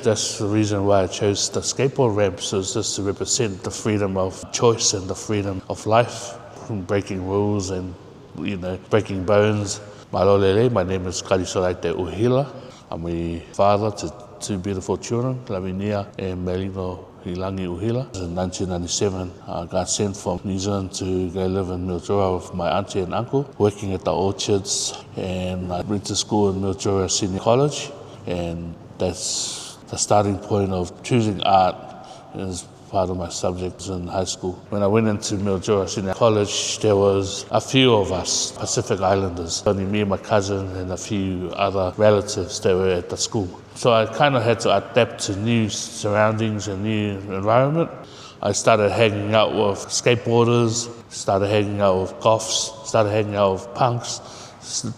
That's the reason why I chose the skateboard ramps, is just to represent the freedom of choice and the freedom of life, from breaking rules and breaking bones. Malolele, my name is Kalisolaite Uhila. I'm a father to two beautiful children, Lavinia and Melino Hilangi Uhila. In 1997, I got sent from New Zealand to go live in Mildura with my auntie and uncle, working at the orchards, and I went to school in Mildura Senior College, and that's the starting point of choosing art as part of my subjects in high school. When I went into Mildura Senior College, there was a few of us Pacific Islanders, only me and my cousin and a few other relatives that were at the school. So I kind of had to adapt to new surroundings and new environment. I started hanging out with skateboarders, started hanging out with goths, started hanging out with punks,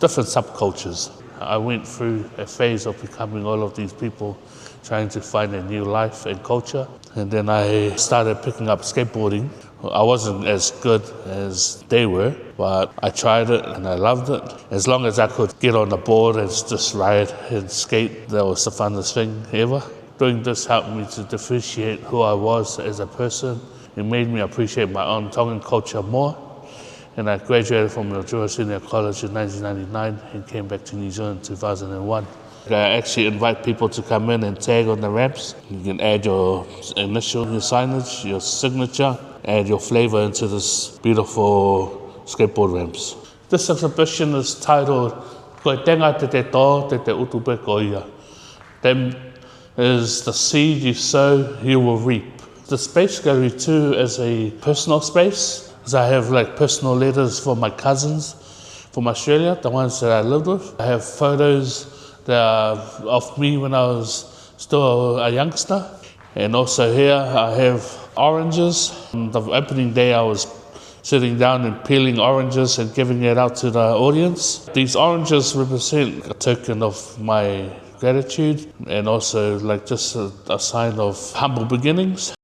different subcultures. I went through a phase of becoming all of these people, trying to find a new life and culture. And then I started picking up skateboarding. I wasn't as good as they were, but I tried it and I loved it. As long as I could get on the board and just ride and skate, that was the funnest thing ever. Doing this helped me to differentiate who I was as a person. It made me appreciate my own Tongan culture more. And I graduated from Mildura Senior College in 1999 and came back to New Zealand in 2001. I actually invite people to come in and tag on the ramps. You can add your initial, your signage, your signature, add your flavor into this beautiful skateboard ramps. This exhibition is titled tenga, tete, tete, utupe, koia. That is the seed you sow, you will reap. The Space Gallery too is a personal space, because I have personal letters for my cousins from Australia, the ones that I lived with. I have photos that are of me when I was still a youngster. And also here I have oranges. On the opening day I was sitting down and peeling oranges and giving it out to the audience. These oranges represent a token of my gratitude and also just a sign of humble beginnings.